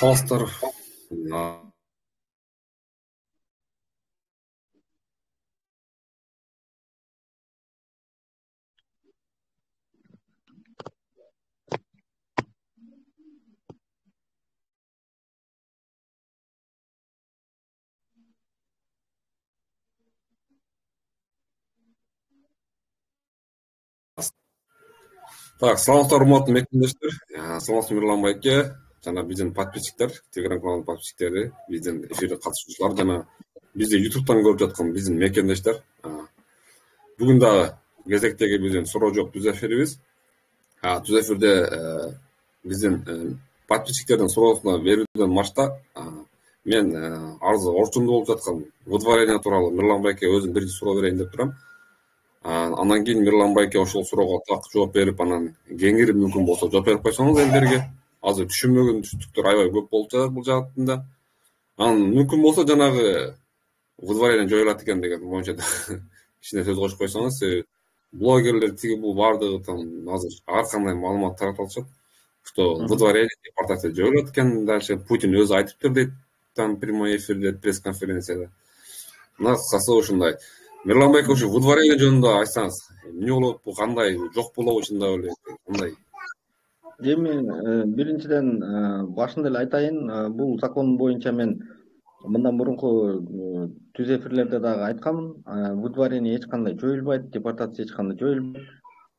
салыстыр. Так, саламатсыздар урматтуу мекендештер. Саламатсызбы Мирлан байке, жана биздин подписчиктер, Telegram каналынын подписчиктери, биздин эфирге катышуучулар жана бизди YouTube'дан көрүп жаткан биздин мекендештер. Бүгүн дагы кезектеги биздин суроо жок түз эфирибиз. Түз эфирде биздин подписчиктердин суроосуна берүүдөн башта мен арыз орчундуу болуп жаткан выдворение тууралуу Мирлан байке өзүм биринчи суроо берейин деп турам. Андан кийин Мирлан байке ошол суроого так жооп берип, анан кеңири мүмкүн болсо жооп берип койсоңуз элдерге. Азыр түшүнбөгөн түштүктөр аябай көп болуп жатат бул жаатында. Анан мүмкүн болсо жанагы выдворение жоюлат экен деген боюнча кичине сөз кошуп койсоңуз, блогерлер тиги бул баардыгы там азыр ар кандай маалымат таратып атышат, что выдворение депортация жоюлат экен, дальше Путин өзү айтыптыр дейт там прямой эфирде, пресс-конференцияда. Мына кыскасы ушундай. Мирлан байке ушу выдворение жөнүндө айтсаңыз, эмне болот, бул кандай, жок болобу чындап эле, кандай? Эми биринчиден башында эле айтайын, бул закон боюнча мен мындан мурунку түз эфирлерде дагы айтканмын. Выдворение эч кандай жоюлбайт, депортация эч кандай жоюлбайт.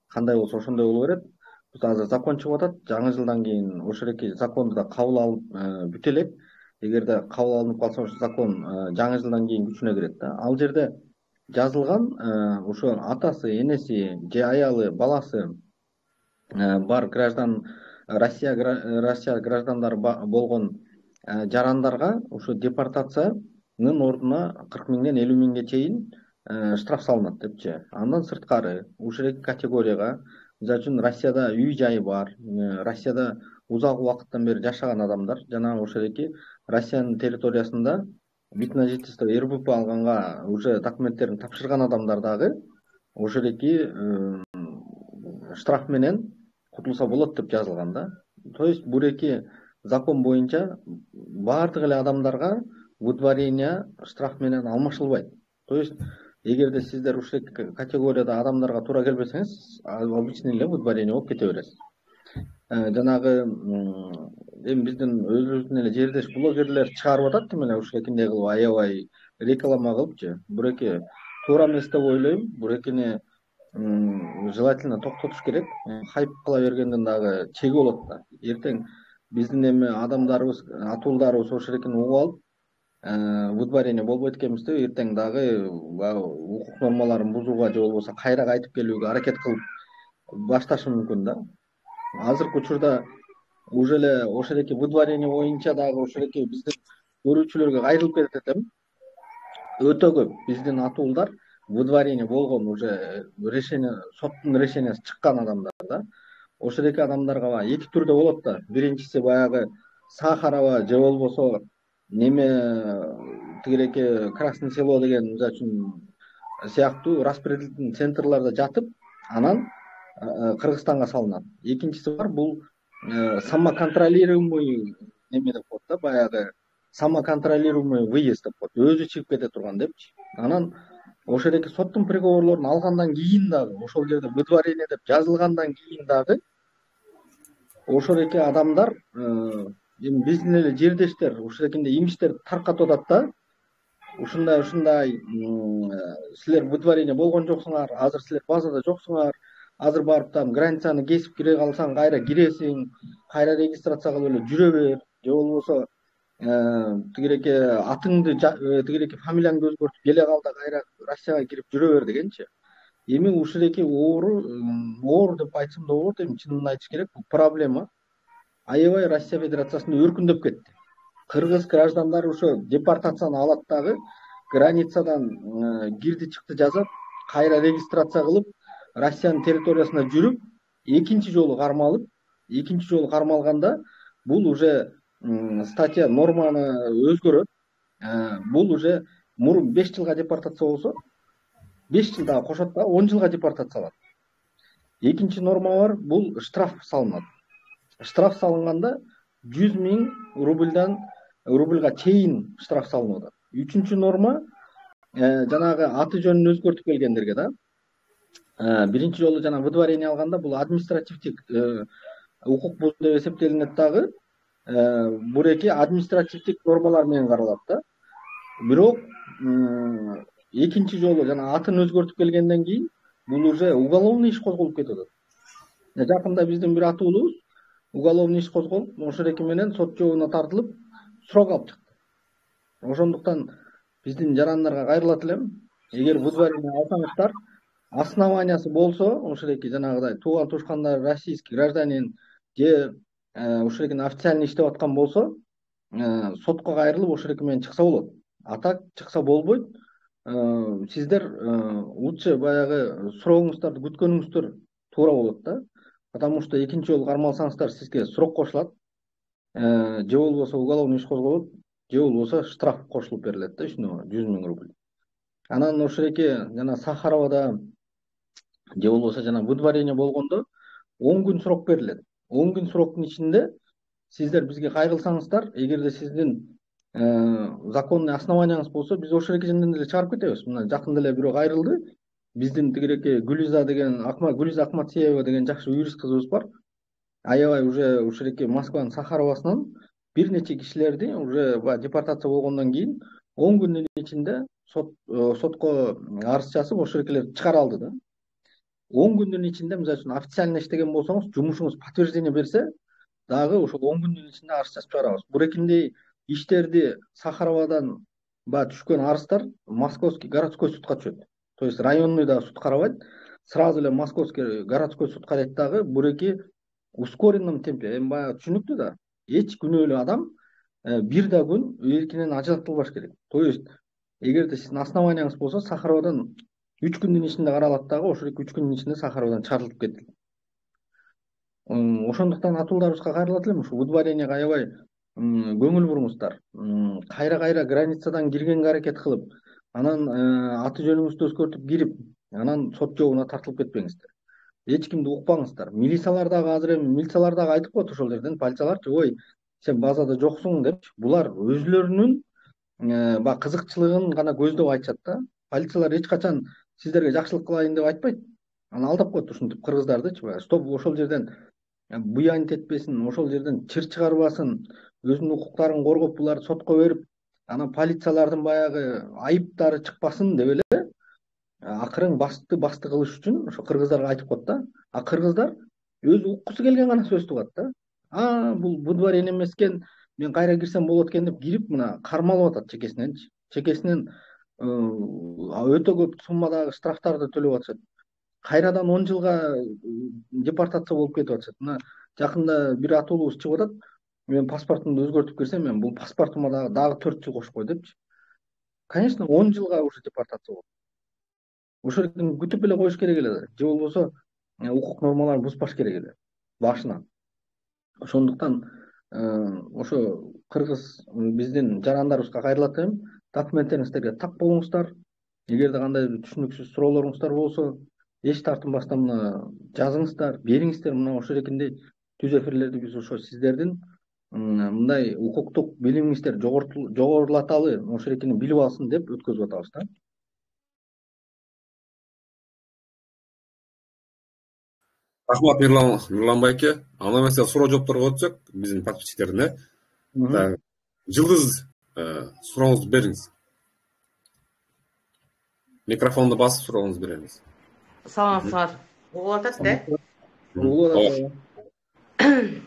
Кандай болсо ошондой боло берет. Биз азыр закон чыгып атат. Жаңы жылдан кийин ошол эки законду да кабыл алып бүтө элек. Эгерде кабыл алынып калса ошол закон жаңы жылдан кийин күчүнө кирет да. Ал жерде жазылган ошо атасы, энеси же аялы, баласы бар граждан, Россия граждандары болгон жарандарга ошо депортациянын ордуна 40 миңден 50 миңге чейин штраф салынат депчи. Андан сырткары ушул эки категорияга, мисалы үчүн Россияда үй жайы бар, Россияда узак убакыттан бери жашаган адамдар, жана ошол эки Россиянын территориясында вид на жительство РБП алганга уже документтерин тапшырган адамдар дагы ошол эки штраф менен кутулса болот деп жазылган да. То есть бул эки закон боюнча баардык эле адамдарга выдворение штраф менен алмашылбайт. То есть эгерде сиздер ушул эки категорияда адамдарга туура келбесеңиз, обычный эле выдворение болуп кете бересиз. Жанагы эми биздин өзүбүздүн эле жердеш блогерлер чыгарып атат тим эле ушекиндей кылып аябай реклама кылыпчы. Буреки туура эмес деп ойлойм. Бурекини желательно токтотуш керек. Хайп кыла бергенден дагы чеги болот да. Эртең биздин эми адамдарыбыз, атуулдарыбыз ошол экени угуп алып, выдворение болбойт экенбиз деп эртең дагы укук нормаларын бузууга же болбосо кайра кайтып келүүгө аракет кылып башташы мүмкүн да. Азыркы учурда уже эле ошол эки выдворение боюнча дагы ошол эки биздин көрүүчүлөргө кайрылып кетет элем. Өтө көп биздин атуулдар выдворение болгон, уже решение, соттун решениясы чыккан адамдар да. Ошол эки адамдарга эки түрдө болот да. Биринчиси баягы Сахарова же болбосо неме тигиреки Красное село деген мисалы үчүн сыяктуу распределительный центрларда жатып, анан Кыргызстанга салынат. Экинчиси бар, бул самоконтролируемый неме деп коет да, баягы самоконтролируемый выезд деп коет. Өзү чыгып кете турган депчи. Анан ошол эки соттун приговорлорун алгандан кийин дагы, ошол жерде выдворение деп жазылгандан кийин дагы ошол эки адамдар эми биздин эле жердештер ушул экинде имиштер таркатып атат да. Ушундай силер выдворение болгон жоксуңар, азыр силер базада жоксуңар, азыр барып там границаны кесип кире калсаң кайра киресиң, кайра регистрация кылып эле жүрө бер, же болбосо тигиреки атыңды тигиреки фамилияңды өзгөртүп келе кал да кайра Россияга кирип жүрө бер дегенчи. Эми ушул эки оор деп айтсам да болот, эми чынын айтыш керек, бул проблема аябай Россия Федерациясында өркүндөп кетти. Кыргыз граждандары ошо депортацияны алат дагы границадан кирди чыкты жазат, кайра регистрация кылып Россиянын территориясында жүрүп, экинчи жолу кармалганда бул уже статья норманы өзгөрөт. Бул уже мурун 5 жылга депортация болсо 5 жыл дагы кошот да 10 жылга депортацияланат. Экинчи норма бар, бул штраф салынат. Штраф салынганда 100.000 рубльга чейин штраф салынып атат. Үчүнчү норма жанагы аты жөнүн өзгөртүп келгендерге да. Биринчи жолу жана выдворение алганда бул административдик укук бузуу деп эсептелинет дагы. Буреки административдик нормалар менен каралат да. Бирок экинчи жолу жана атын өзгөртүп келгенден кийин бул уже уголовный иш козголуп кетип атат. Жакында биздин бир атуулубуз уголовный иш козголуп, ошол менен сот жообуна тартылып, сурок алып чыкты. Ошондуктан биздин жарандарга кайрылат элем. Эгер выдворение алсаңыздар, основаниясы болсо, ошол жанагыдай тууган тушкандар, российский гражданин же ошол официальный иштеп аткан болсо, сотко кайрылып ошол менен чыкса болот. А так чыкса болбойт. Сиздер лучше баягы сурогуңуздарды күткөнүңүздөр туура болот да. Потому что экинчи жолу кармалсаңыздар, сизге сурок кошулат. Же болбосо уголовный иш козголот, же болбосо штраф кошулуп берилет да, үстүнө 100.000 рубль. Анан ошол жана Сахаровада же болбосо жана выдворение болгондо 10 күн сурок берилет. 10 күн суроктун ичинде сиздер бизге кайрылсаңыздар, эгерде сиздин законный основанияңыз болсо, биз ошол жерден деле чыгарып кетебиз. Мына жакында эле бирөө кайрылды. Биздин тигиреки Гүлиза деген Гүлиза Акматсеева деген жакшы юрист кызыбыз бар. Аябай уже ошол Москванын Сахаровасынан бир нече кишилерди уже депортация болгондон кийин 10 күндүн ичинде сотко арыз жазып ошол чыгара алды да. 10 күндүн ичинде, мисалы үчүн официально иштеген болсоңуз, жумушуңуз подтверждение берсе, дагы ошол 10 күндүн ичинде арыз жазып чыгарабыз. Бурекиндей иштерди Сахаровадан түшкөн арыздар Московский городской судка түшөт. То есть районный да суд карабайт, сразу эле Московский городской суд карайт дагы, буреки ускоренном темпе. Эми баягы түшүнүктүү да. Эч күнөөлүү адам бир да күн эркинен ажыратылбаш керек. То есть эгерде сиздин основанияңыз болсо, Сахаровадан 3 күндүн ичинде каралат дагы, ошол 3 күндүн ичинде Сахаровадан чыгарылып кетти. Ошондуктан атууларыбызга кайрылат элем, ушу выдворениеге аябай көңүл буруңуздар. Кайра границадан киргенге аракет кылып, анан аты жөнүңүздү өзгөртүп кирип, анан сот жообуна тартылып кетпеңиздер. Эч кимди укпаңыздар. Милициялар дагы азыр милициялар дагы айтып коет ошол жерден, полицияларчы, ой, сен базада жоксуң деп. Булар өзүлөрүнүн кызыкчылыгын гана көздөп айтышат да. Полициялар эч качан сиздерге жакшылык кылайын деп айтпайт. Анан алдап коет ушинтип кыргыздардычы, стоп ошол жерден буянт этпесин, ошол жерден чыр чыгарбасын, өзүнүн укуктарын коргоп, буларды сотко берип, анан полициялардын баягы айыптары чыкпасын деп эле акырын басты кылыш үчүн ошо кыргыздарга айтып коет да. А кыргыздар өзү уккусу келген гана сөз тугат да. Бул выдворение эмес экен, мен кайра кирсем болот экен деп кирип, мына кармалып атат чекесиненчи. Чекесинен өтө көп суммадагы штрафтарды төлөп атышат. Кайрадан 10 жылга депортация болуп кетип атышат. Мына жакында бир атуулубуз чыгып атат. Мен паспортумду өзгөртүп кирсем, мен бул паспортума дагы 4 жыл кошуп кой депчи. Конечно, 10 жылга уже депортация болот. Ошол күтүп эле коюш керек эле. Же болбосо укук нормаларын бузбаш керек эле башынан. Ошондуктан ошо кыргыз биздин жарандарыбызга кайрылат элем. Документтериңиздерге так болуңуздар. Эгерде кандай түшүнүксүз суроолоруңуздар болсо, эч тартынбастан мына жазыңыздар, бериңиздер. Мына ошол түз эфирлерди биз ошо сиздердин мындай укуктук билимиңиздер жогорулаталы, ошол билип алсын деп өткөзүп атабыз да. Рахмат Мирлан байке. Ана эмесе суроо жоопторго өтсөк, биздин подписчиктерине. Жылдыз сурооңузду бериңиз. Микрофонду басып сурооңузду бериңиз. Саламатсыздар. Угулуп атат да? Угулуп атат.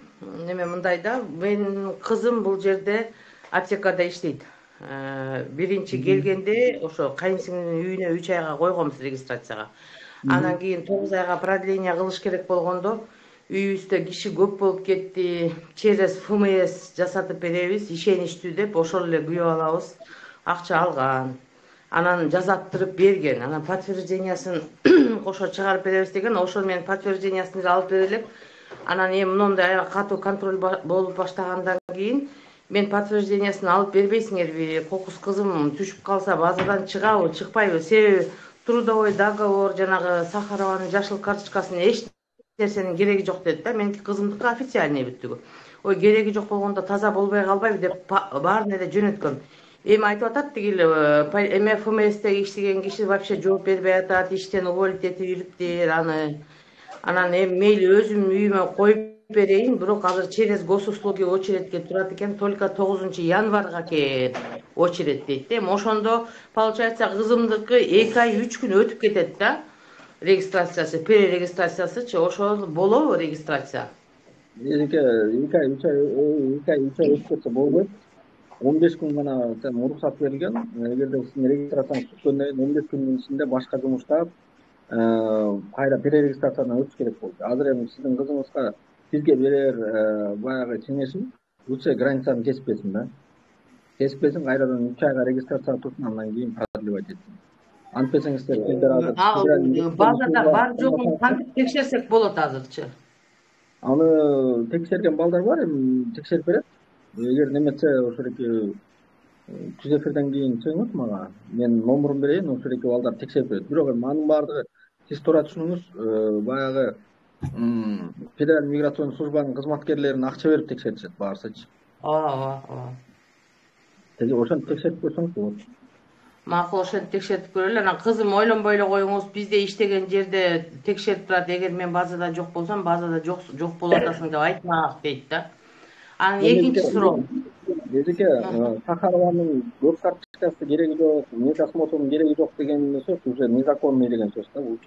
Неме мындай да, менин кызым бул жерде аптекада иштейт. Биринчи келгенде ошо кайынсиңдин үйүнө 3 айга койгонбуз регистрацияга. Анан кийин 9 айга продление кылыш керек болгондо, үйүбүздө киши көп болуп кетти. Через ФМС жасатып беребиз, ишеничтүү деп ошол эле күйөп алабыз. Акча алган. Анан жазаттырып берген. Анан подтверждениясын кошо чыгарып беребиз деген, ошол менен подтверждениясын алып берип элек. Анан эми мондой аябай катуу контроль болуп баштагандан кийин мен подтверждениясын алып бербейсиңерби? Кокус кызым түшүп калса базадан чыгабы, чыкпайбы? Себеби трудовой договор, жанагы Сахарованын жашыл карточкасына эч нерсенин кереги жок деди да. Меники кызымдыкы официальный бүттүгү. ой кереги жок болгондо таза болбой калбайбы деп баарын эле жөнөткөм. Эми айтып атат тигил эме ФМСте иштеген киши вообще жооп бербей атат, иштен уволить этип жүрүптүр аны. Анан эми мейли өзүм үйүмө коюп берейин, бирок азыр через госуслуги очередке турат экен, только 9-январга экен очередь дейт. Эми ошондо получается кызымдыкы 2 ай 3 күн өтүп кетет да. Регистрациясы, перерегистрациясычы ошол болобу регистрация? 2 ай 3 ай өтүп кетсе болбойт. 15 күн гана уруксат берилген. Эгерде сиздин регистрацияңыз түшкөндөн кийин 15 күндүн ичинде башка жумуштап кайра перерегистрациядан өтүш керек болду. Азыр эми сиздин кызыңызга бизге берер баягы кеңешим лучше границаны кеспесин да. Кеспесин, кайрадан 3 айга регистрацияга турсун, андан кийин продлевать этсин. Антпесеңиздер базада бар жогун кантип текшерсек болот азырчы? Аны текшерген балдар бар, эми текшерип берет. Эгер немесе ошол түз эфирден кийин чыгыңыз мага, мен номурун берейин, ошол балдар текшерип берет. Бирок эми анын баардыгы сиз туура түшүнүңүз, баягы Федераль миграционный службанын кызматкерлерин акча берип текшертишет баарысычы. Ошентип текшерип көрсөңүз болот. Макул, ошентип текшертип көрөлү. Анан кызым ойлонбой эле коюңуз, бизде иштеген жерде текшерип турат. Эгер мен базада жок болсом, базада жок болуп атасың деп айтмак дейт да. Анан экинчи суроо. Эжеке, Сахарованын гос карточкасы кереги жок, медосмотрунун кереги жок деген сөз уже незаконный деген сөз да бул.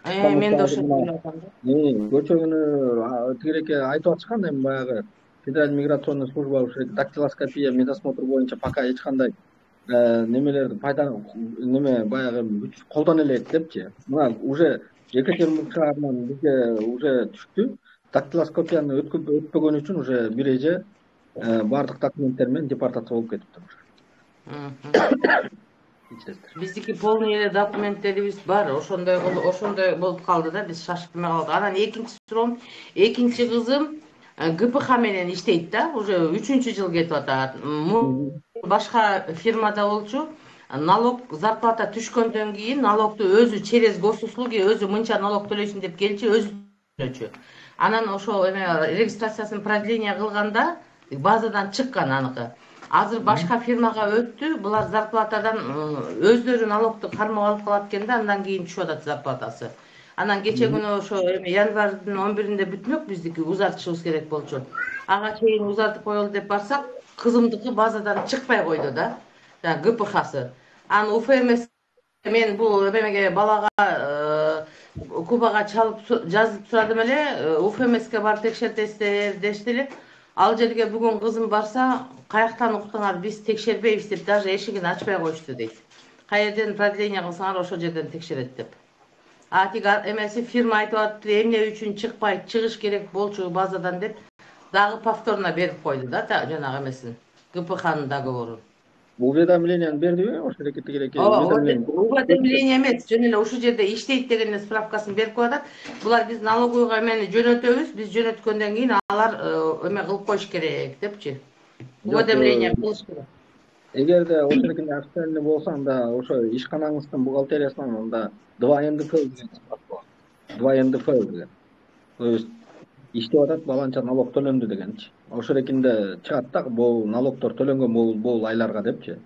Мен да ошентип ойлоп атам да. Көчөгүнү тигиреке айтып атышкан, эми баягы Федераль миграционный служба ушул дактилоскопия, медосмотр боюнча пока эч кандай немелерди баягы күч колдоно элек депчи. Мына уже Екатеринбург шаарынан бизге уже түштү. Дактилоскопияны өтпөгөн үчүн уже бир эже баардык документтер менен депортация болуп кетиптир. Биздики полный эле документтерибиз бар. Ошондой болуп калды да, биз шашып эме калдык. Анан экинчи суроом, экинчи кызым ГПХ менен иштейт да, уже 3-жыл кетип атат. Башка фирмада болчу. Налог, зарплата түшкөндөн кийин налогду өзү через госуслуги өзү мынча налог төлөйсүң деп келчи, өзү төлөчү. Анан ошол регистрациясын продление кылганда базадан чыккан аныкы. Азыр башка фирмага өттү, булар зарплатадан өздөрү налогду кармап алып калат экен да, андан кийин түшүп атат зарплатасы. Анан кече күнү ошо январдын 11-inde бүтмөк биздики узартышыбыз керек болчу. Ага чейин узартып коелу деп барсак, кызымдыкы базадан чыкпай койду да. ГПХсы. Анан УФМС мен бул эмеге балага Кубага чалып жазып сурадым эле, УФМСке барып текшертесиздер дешти эле. Ал жерге бүгүн кызым барса, каяктан уктуңар, биз текшербейбиз деп даже эшигин ачпай коюшту дейт. Каерден продление кылсаңар ошол жерден текшерет деп. Тиги эмеси фирма айтып атты, эмне үчүн чыкпай, чыгыш керек болчу базадан деп, дагы повторно берип койду да, жанагы эмесин, ГПХнын договорун. Уведомлениени бердиби ошол тигиреке? Уведомление эмес, жөн эле ушул жерде иштейт деген справкасын берип коюп. Булар биз налоговыйга эмени жөнөтөбүз, биз жөнөткөндөн кийин алар эме кылып коюш керек депчи. Уведомление кылыш керек. Эгерде ошонукунда официальный болсо, анда ошо ишканаңыздын бухгалтериясынан анда 2 НДФЛ деген справка бар. 2 НДФЛ деген. То есть иштеп атат, баланча налог төлөндү дегенчи. Ошонукунда чыгат да, бул налогдор төлөнгөн бул айларга депчи.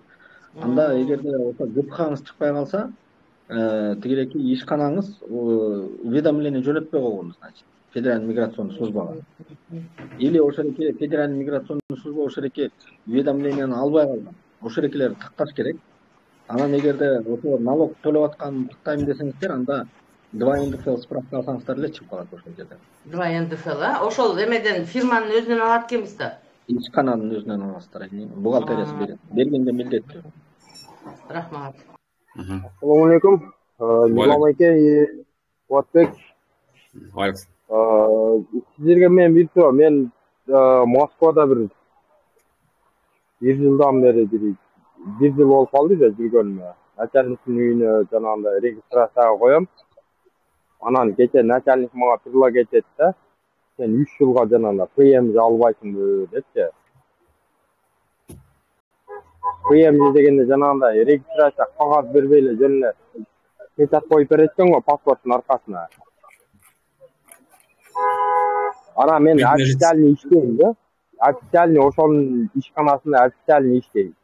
Анда эгерде ошо ГПХңыз чыкпай калса, тигиреки ишканаңыз уведомление жөнөтпөй койгон, значит, Федераль миграционный службага. Или ошонуки Федераль миграционный служба ошонуки уведомлениени албай калган. Ошонукилер такташ керек. Анан эгерде ошо налог төлөп атканын тактайм десеңиздер, анда 2 НДФЛ справка алсаңыздар эле чыгып калат ошол жерде. 2 НДФЛ, ошол эмеден фирманын өзүнөн алат экенбиз да. Ишкананын өзүнөн аласыздар. Бухгалтериясы берет. Бергенде милдеттүү. Рахмат. Assalomu alaykum. Nizom aka, Fuatbek. Sizlarga men bir so'ra, men Moskvada bir 1 yildan beri bir yil bo'lib qoldi-da yurganimga. Начальниктин үйүнө жанагындай регистрацияга коем. Анан кече начальник мага предлагать этти да. Сен 3 жылга жанагындай ПМЖ албайсыңбы депчи. ПМЖ дегенде жанагындай регистрация кагаз бербей эле жөн эле печат коюп берет экен го паспорттун аркасына. Анан мен официальный иштейм да. официальный ошонун ишканасында официальный иштейт.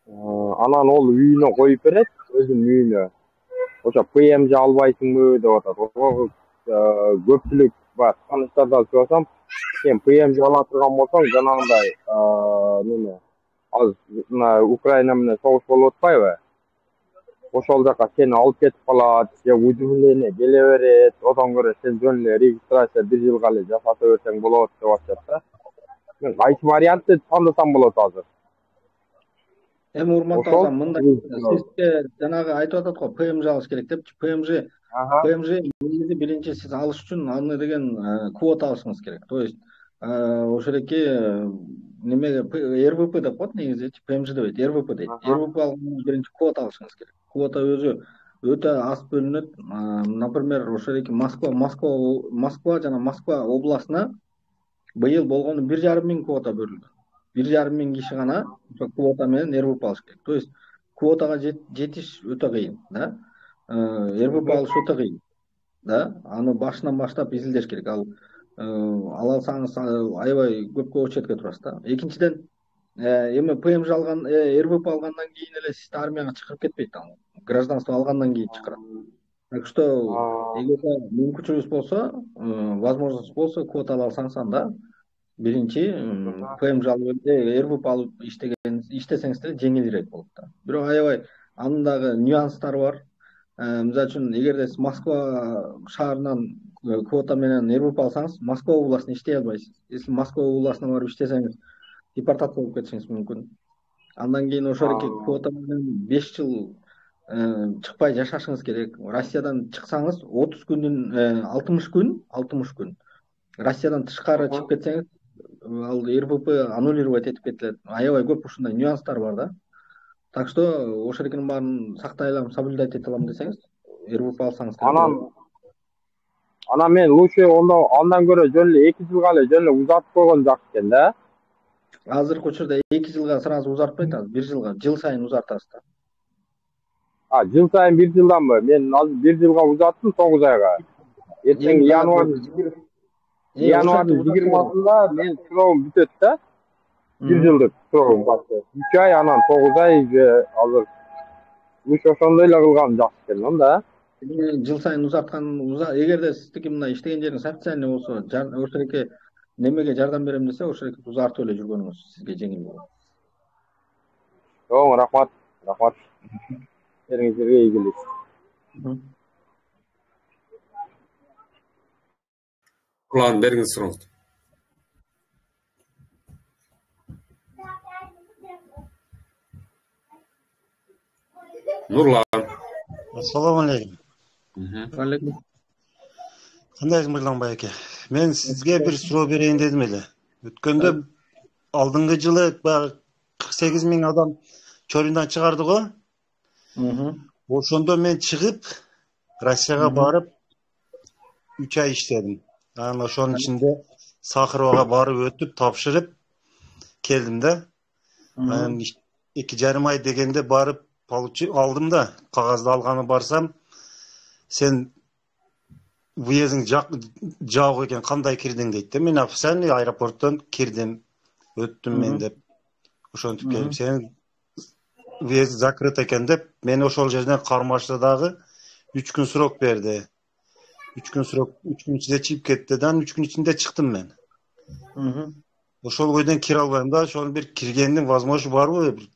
Анан ол үйүнө коюп берет, өзүнүн үйүнө. Ошо ПМЖ албайсыңбы деп атат. Ошого көпчүлүк бар. Таныштардан сурасам, сен ПМЖ ала турган болсоң, жанагындай неме азыр мына Украина менен согуш болуп атпайбы? Ошол жака сени алып кетип калат, же удивление келе берет. Одан көрө сен жөн эле регистрация 1 жылга эле жасата берсең болот деп атышат да. Мен кайсы вариантты тандасам болот азыр? Эми урматтуу агам, мындай сизге жанагы айтып атат го, ПМЖ алыш керек депчи. ПМЖ негизи биринчи сиз алыш үчүн аны деген квота алышыңыз керек. То есть ошондоки немеге РВП деп коет негизичи, ПМЖ дебейт, РВП дейт. РВП алгандан биринчи квота алышыңыз керек. Квота өзү өтө аз бөлүнөт. Например, ошондоки Москва жана Москва областына быйыл болгону 1,5 миң квота бөлүндү. 1,5 миң киши гана квота менен РВП алыш керек. То есть квотага жетиш өтө кыйын, да? РВП алыш өтө кыйын, да? Аны башынан баштап изилдеш керек. Ала алсаңыз аябай көпкө очередке турасыз да. Экинчиден, эми ПМЖ алган, РВП алгандан кийин эле сизди армияга чакырып кетпейт, гражданство алгандан кийин чакырат. Так что эгерде мүмкүнчүлүгүңүз болсо, возможность болсо, квота ала алсаңыз анда биринчи ПМЖ алып, РВП алып иштесеңиз деле жеңилирээк болот да. Бирок аябай анын дагы нюанстары бар. Мисалы үчүн, эгерде сиз Москва шаарынан квота менен РВП алсаңыз, Москва областына иштей албайсыз. Если Москва областына барып иштесеңиз, депортация болуп кетишиңиз мүмкүн. Андан кийин ошондоки квота менен 5 жыл чыкпай жашашыңыз керек. Россиядан чыксаңыз 30 күндүн 60 күн. Россиядан тышкары чыгып кетсеңиз, ал РВП аннулировать этип кетилет. Аябай көп ушундай нюанстар бар да. Так что ошоникинин баарын сактай алам, соблюдать эте алам десеңиз, РВП алсаңыз керек. Анан мен лучше андан көрө жөн эле 2 жылга эле жөн эле узартып койгон жакшы экен да. Азыркы учурда 2 жылга сразу узартпайт, азыр 1 жылга, жыл сайын узартасыз да. Жыл сайын 1 жылданбы? Мен азыр 1 жылга узарттым 9 айга. Эртең январь 20-сында мен срогум бүтөт да. 1 жылдык срогум башы. 3 ай, анан 9 ай азыр. Уш ошондой эле кылган жакшы экен да. Жыл сайын узарткан, эгерде сиздики мына иштеген жериңиз официальный болсо, ошондоки немеге жардам берем десе, ошондоки узартып эле жүргөнүңүз сизге жеңил болот. Рахмат. Бериңизге ийгилик. План бериңиз сураңыз. Нурлан. Ассаламу алейкум. Алейкум. Кандайсың Мырланбай аке? Мен сизге бир суроо берейин дедим эле. Өткөндө алдыңкы жылы 48 миң адам Чориндан чыгарды го. Ошондо мен чыгып Россияга барып 3 ай иштедим. Анан ошонун ичинде Сахаровага барып өтүп, тапшырып келдим да. Анан 2,5 ай дегенде барып алдым да, кагазды алганы барсам, сен въездың жабык экен, кандай кирдиң дейт. Мен официальный аэропорттон кирдим, өттүм мен деп. Ошентип келип, сен въезд закрыт экен деп, мен ошол жерден кармашты дагы 3 күн срок берди. 3 күн ичинде чыгып кетти да, 3 күн ичинде чыктым мен. Ошол бойдон кире албайм да, ошол бир киргендин возможности барбы?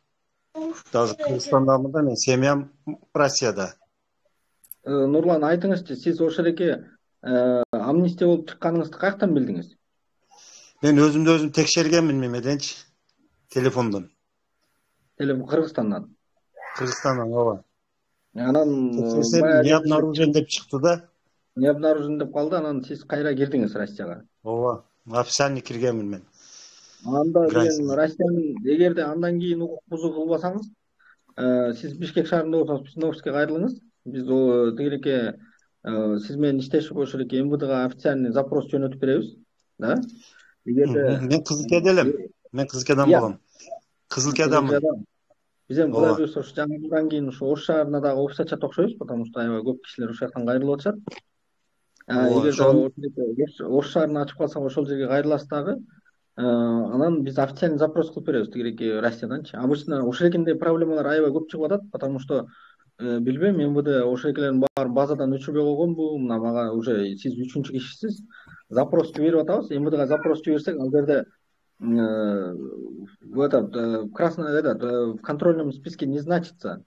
Даже Кыргызстандамын да, мен семьям Россияда. Нурлан, айтыңызчы, сиз ошондоки амнистия болуп чыкканыңызды каяктан билдиңиз? Мен өзүмдү текшергенмин мемеденчи, телефондон. Кыргызстандан? Кыргызстандан, ооба. Анан не обнаружен деп чыкты да. Не обнаружен деп калды, анан сиз кайра кирдиңиз Россияга? Ооба, официальный киргенмин мен. Анда деген Россиянын, эгерде андан кийин укук бузуу кылбасаңыз, сиз Бишкек шаарында болсоңуз, биздин офиске кайрылыңыз. Биз тигиреке сиз менен иштешип ошондоки МВДга официальный запрос жөнөтүп беребиз, да? Эгерде мен Кызылкеде элем. Мен Кызылкедан болом. Кызылкедамын. Биз эми кудай буюрса ушу жаңы жылдан кийин ушу Ош шаарына дагы офис ачат окшойбуз, потому что аябай көп кишилер ошол жактан кайрылып атышат. Эгерде Ош шаарына ачып калсак, ошол жерге кайрыласыз дагы. Анан биз официальный запрос кылып беребиз тигиреки Россияданчы. Обычно ошол проблемалар аябай көп чыгып атат, потому что билбейм, МВД ошолердин баарын базадан өчүрбөй койгонбу, мына мага уже сиз 3-чү кишисиз, запросту берип атабыз. МВДга запрос жиберсек, ал жерде в этот красный в контрольном списке не значится.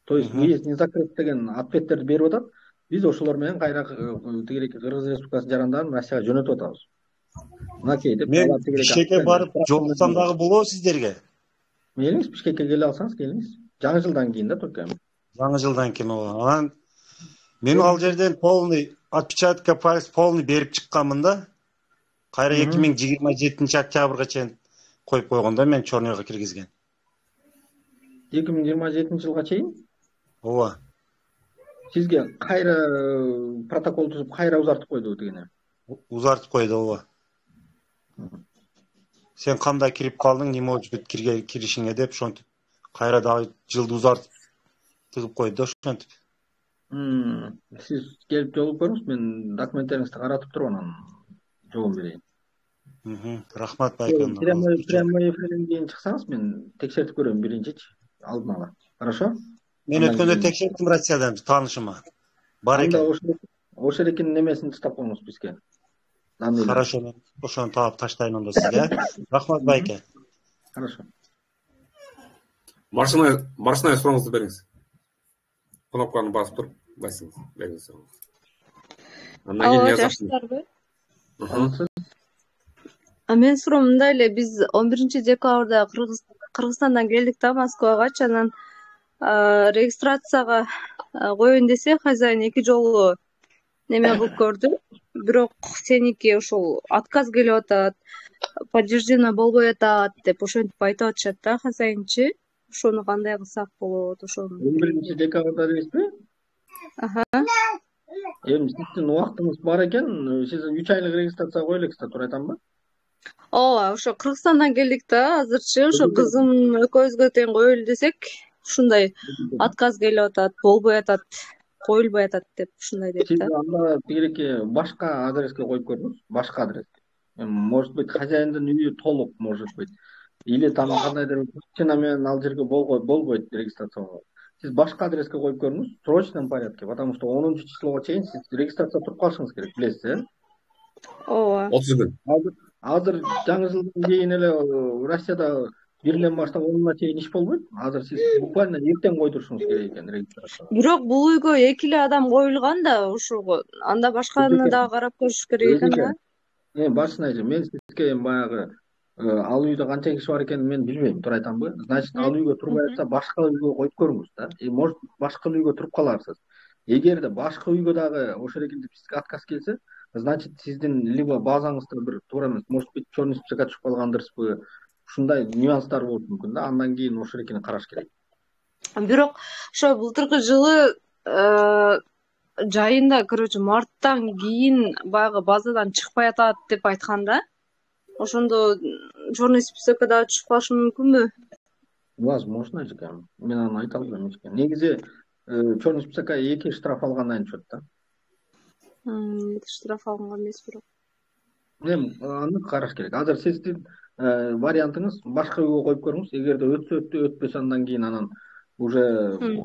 То есть выезд не закрыт деген ответтерди берип атат. Биз ошолор менен кайра тигиреки Кыргыз Республикасынын жарандарын Россияга жөнөтүп атабыз. Мынакей деп Мен алар тигиреки Бишкекке барып жолуксам дагы болобу сиздерге? Мейлиңиз, Бишкекке келе алсаңыз келиңиз. Жаңы жылдан кийин да только. Жаңы жылдан кийин ооба. Анан мен ал жерден полный отпечатка палец полный берип чыкканмын да. Кайра 2027 октябрга чейин коюп койгон да, мен чорнойго киргизген. 2027 жылга чейин? Ооба. Сизге кайра протокол түзүп, кайра узартып койду дегене. Узартып койду, ооба. Сен кандай кирип калдың, неме болуп киришиңе деп ошентип кайра дагы жылды узартып тыгып койду да ошентип. Сиз келип жолугуп көрүңүз, мен документтериңизди каратып туруп анан жооп берейин. Рахмат байкам. Прямой эфирден кийин чыксаңыз, мен текшертип көрөм биринчичи, алдын ала. Хорошо? Мен өткөндө текшерттим Россиядан таанышыма. Бар экен. Ошерекинин немесин таштап коюңуз бизге. Хорошо, мен ошону таап таштайм анда сизге. Рахмат байке. Хорошо. Машина сурооңузду бериңиз. Кнопканы басып туруп, бериңиз. Алло, жаштарбы? Мен суроом мындай эле, биз 11 декабрда Кыргызстандан келдик да Москвага, анан регистрацияга коеюн десе, хозяин 2 жолу неме кылып көрдү. Бирок сеники ошол отказ келип атат, подтверждение болбой атат деп ошентип айтып атышат да хозяинчи. Ошону кандай кылсак болот, ошону. 11 декабрда дейсизби? Эми сиздин убактыңыз бар экен, сиз 3 айлык регистрацияга коелу элексиз, туура айтамбы? Ооба, ошо Кыргызстандан келдик да, азырчы ошо кызым экөөбүзгө тең коелу десек, ушундай отказ келип атат, болбой атат, коюлбой атат деп ушундай дейт да. Сиз анда тигиреки башка адреске коюп көрүңүз, башка адреске. Может быть, хозяиндин үйү толук, может быть. Или там кандайдыр причина менен ал жерге болбойт регистрация. Сиз башка адреске коюп көрүңүз, в срочном порядке, потому что 10 числого чейин сиз регистрация туруп калышыңыз керек, билесиз, э? Ооба. 30 күн. Азыр жаңы жылдан кийин эле Россияда 1-ден баштап 10-на чейин иш болбойт. Азыр сиз буквально эртең койдурушуңуз керек экен регистрация. Бирок бул үйгө 2 эле адам коюлган да, ушуга анда башканы дагы карап көрүш керек экен да. Башын айтайын, мен сизге баягы ал үйдө канча киши бар экенин мен билбейм, туура айтамбы? Значит, ал үйгө турбай атса, башка үйгө коюп көрүңүз да. Может, башка үйгө туруп каларсыз. Эгерде башка үйгө дагы ошерекинде сизге отказ келсе, значит, сиздин либо базаңызда бир туура эмес, может быть, черный списокко түшүп калгандырсызбы? Ушундай нюанстар болушу мүмкүн да. Андан кийин ошерекини караш керек. Бирок ошо былтыркы жылы жайында, короче, марттан кийин баягы базадан чыкпай атат деп айткан да. Ошондо черный списокко дагы түшүп калышы мүмкүнбү? Возможно, жекем. Мен аны айта албайм эч. Негизи черный списокко 2 штраф алгандан чөт да. Штраф алган эмес бирок. Эми аны караш керек. Азыр сиздин вариантыңыз башка үйгө коюп көрүңүз. Эгерде өтсө өтпөсө андан кийин анан уже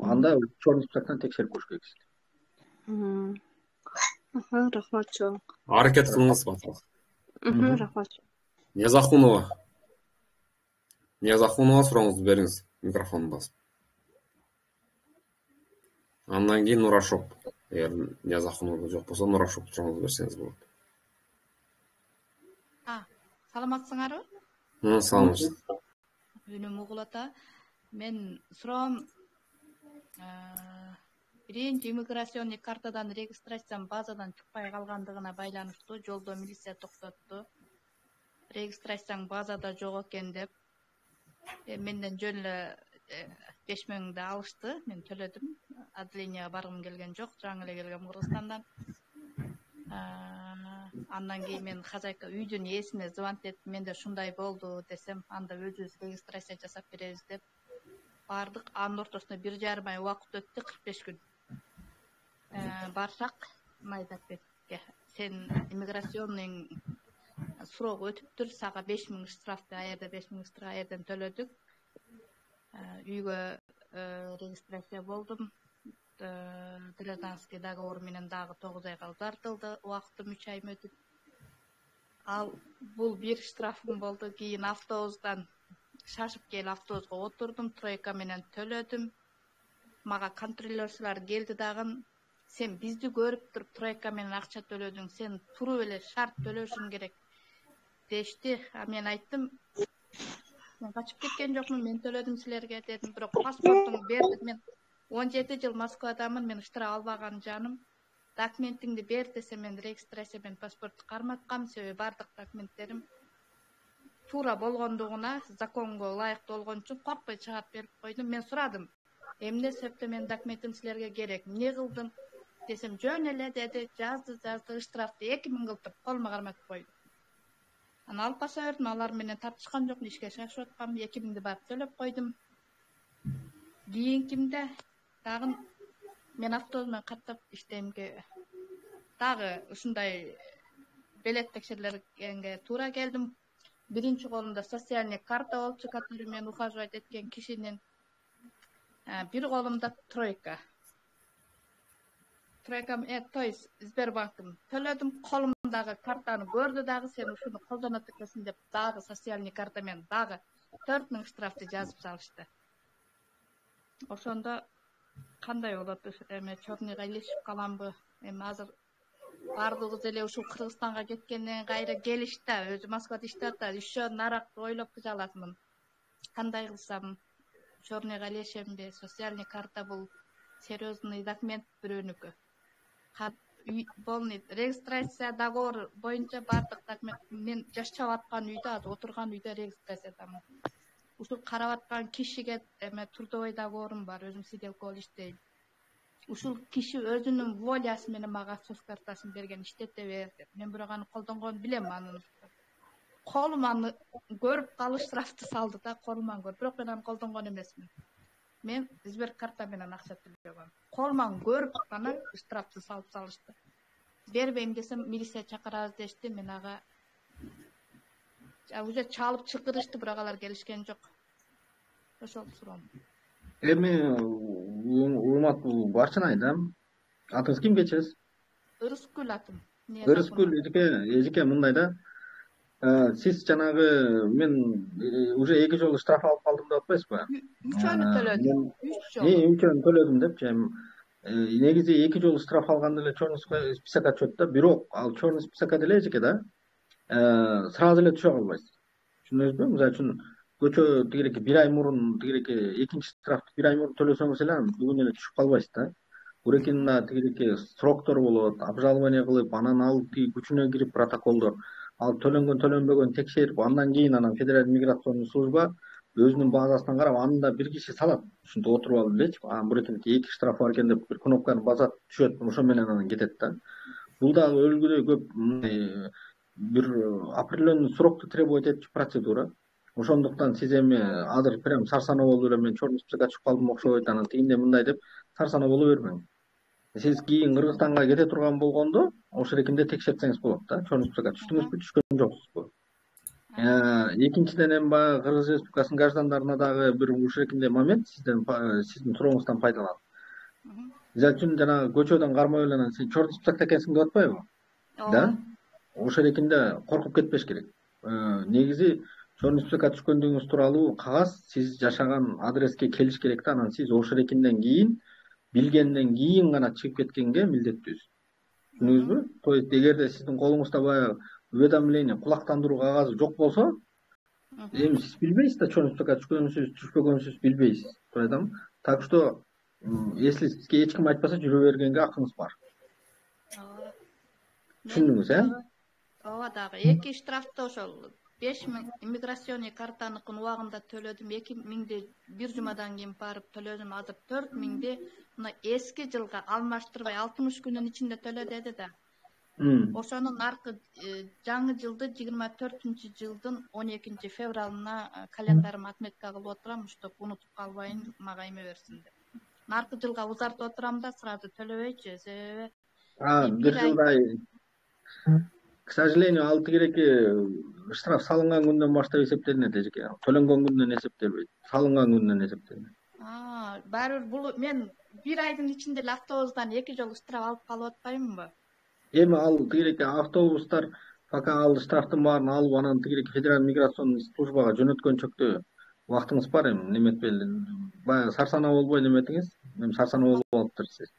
анда черный списоктон текшерип көрүш керек. Рахмат чоң. Аракет кылыңыз, батыр. Рахмат. Незахунова сурооңузду бериңиз, микрофонун басып. Андан кийин Нурашоп. Эгер Незахунова жок болсо, Нурашоп сурооңузду берсеңиз болот. Саламатсыңарбы? Саламатсыз. Үнүм угулат. Мен суроом, биринчи иммиграционный картадан регистрациям базадан чыкпай калгандыгына байланыштуу. Жолдо милиция токтотту. Регистрацияң базада жок экен деп. Менден жөн эле 5000 алышты. Мен төлөдүм. Отделенияга баргым келген жок. Жаңы эле келгем Кыргызстандан. Андан кийин мен хозяйка үйдүн ээсине звонить этип, менде ушундай болду десем, анда өзүбүз регистрация жасап беребиз деп бардык. Анын ортосунда 1,5 ай убакыт өттү, 45 күн. Барсак, майдапетке сен иммиграционный суроо өтүптүр, сага 5000 штрафты аерде 5000 штраф аерден төлөдүк. Үйгө регистрация болдум. Гражданский договор менен дагы 9 айга узартылды. Убактым 3 ай өтүп. Ал бул бир штрафым болду. Кийин автобустан шашып келип автобуска отурдум, тройка менен төлөдүм. Мага контролёрлар келди дагы. Сен бизди көрүп туруп тройка менен акча төлөдүң, сен туруп эле шарт төлөшүң керек дешти. Мен айттым, мен качып кеткен жокмун, мен төлөдүм силерге дедим, бирок паспортуңду берди. Мен 17 жыл Москвадамын, мен штраф албаган жаным. Документиңди бер десе, мен регистрация менен паспортту карматкам, себеби бардык документтерим туура болгондугуна, законго ылайыктуу болгон үчүн коркпой чыгарып берип койдум. Мен сурадым, эмне себептен менин документим силерге керек, эмне кылдым десем, жөн эле деди, жазды, штрафты 2000 кылтып колума карматып койду. Аны алып баса бердим, алар менен тартышкан жокмун, ишке шашып аткам, 2000'di барып төлөп койдум. Кийинкимде дагы мен автобус менен каттап иштемге дагы ушундай белет текшерилгенге туура келдим. Биринчи колумда социальный карта болчу, который мен ухаживать эткен кишинин. Бир колумда тройка. Тройкам, то есть Сбербанктын төлөдүм, колумдагы картаны көрдү дагы, сен ушуну колдонот экенсиң деп дагы социальный карта менен дагы 4000 штрафты жазып салышты. Ошондо кандай болот? Эме чорныйга илешип каламбы? Эми азыр бардыгыбыз эле ушул Кыргызстанга кеткенден кайра келишти да, өзү Москвада иштеп атат. Еще наракты ойлоп жалатмын. Кандай кылсам? Чорныйга илешемби? Социальный карта бул серьезный документ бирөөнүкү. Полный регистрация договор боюнча бардык документ. Мен жашап аткан үйдө, азыр отурган үйдө регистрациядамын. Ушул карап аткан кишиге эме трудовой договорум бар, өзүм сиделка болуп иштейм. Ушул киши өзүнүн волясы менен мага соц картасын берген, иштете бер деп. Мен бирок аны колдонгонун билем, анын колум аны көрүп калып штрафты салды да, колуман көрүп, бирок мен аны колдонгон эмесмин. Мен Сбер карта менен акча төлөгөм. Колуман көрүп гана штрафты салып салышты. Бербейм десем, милиция чакырабыз дешти, мен ага уже чалып чакырышты, бирок алар келишкен жок. Ошол суроом. Эми урматтуу Барчынай да. Атыңыз ким кечесиз? Ырыскүл атым. Ырыскүл эжеке мындай да. Сиз жанагы мен уже 2 жолу штраф алып калдым деп атпайсызбы? 3 жолу төлөдүм. 3 жолу. 3 жолу төлөдүм депчи. Негизи 2 жолу штраф алганда эле чорный списокко түшөт да. Бирок ал чорный списокко деле эжеке да. Сразу эле түшө калбайсыз. Түшүнөсүзбү? Мисалы үчүн көчө тигиреки 1 ай мурун тигиреки экинчи штрафты 1 ай мурун төлөсөңүз эле бүгүн эле түшүп калбайсыз да. Бурекинда тигиреки сроктор болот, обжалование кылып, анан ал тиги күчүнө кирип протоколдор, ал төлөнгөн төлөнбөгөн текшерип, андан кийин анан федералдык миграционный служба өзүнүн базасынан карап, анда бир киши салат. Ушинтип отуруп алып элечи, бурекинде 2 штраф бар экен деп бир кнопканы басат, түшөт, ошо менен анан кетет да. Бул дагы өлгүдөй көп бир определенный срокты требовать этчү процедура. Ошондуктан сиз эми азыр прям сарсана болуп эле мен чорный списокко түшүп калдым окшойт, анан тигиндей мындай деп сарсана боло бермең. Сиз кийин Кыргызстанга кете турган болгондо ошол эркинде текшертсеңиз болот да. Чорный списокко түштүңүзбү, түшкөн жоксузбу? Экинчиден эми баягы Кыргыз Республикасынын граждандарына дагы бир ушул эркинде момент сиздин сурооңуздан пайдаланып. Мисалы үчүн жанагы көчөдөн кармап эле анан сен чорный списокто экенсиң деп атпайбы? Да? Ошол эркинде коркуп кетпеш керек. Негизи чорный списокко түшкөндүгүңүз тууралуу кагаз сиз жашаган адреске келиш керек да. Анан сиз ошол эркинден кийин билгенден кийин гана чыгып кеткенге милдеттүүсүз. Түшүндүңүзбү? То есть эгерде сиздин колуңузда баягы уведомление, кулактандыруу кагазы жок болсо, эми сиз билбейсиз да чорный списокко түшкөнүңүзсүз, түшпөгөнүңүзсүз билбейсиз. Туурайдамы? Так что, если сизге эч ким айтпаса жүрө бергенге акыңыз бар. Түшүндүңүз, Ооба дагы 2 штрафты ошол 5000 иммиграционный картаныкын убагында төлөдүм. 2000'di бир жумадан кийин барып төлөдүм. Азыр 4000'di мына эски жылга алмаштырбай 60 күнүн ичинде төлө деди да. Ошонун аркы жаңы жылды 24-жылдын 12 февралына календарыма отметка кылып отурам, уштуп унутуп калбайын, мага эме берсин деп. Аркы жылга узартып отурам да, сразу төлөбөйчү, себеби бир жылдай К сожалению, ал тигиреки штраф салынган күндөн баштап эсептелинет эжеке. Төлөнгөн күндөн эсептелбейт. Салынган күндөн эсептелинет. Баары бир бул мен бир айдын ичинде эле автобустан 2 жолу штраф алып калып атпаймынбы? Эми ал тигиреки автобустар пока ал штрафтын баарын алып анан тигиреки федераль миграционный службага жөнөткөнчөктө убактыңыз бар эми неметпели. Баягы сарсанаа болбой неметиңиз. Эми сарсанаа болуп алыптыр сиз.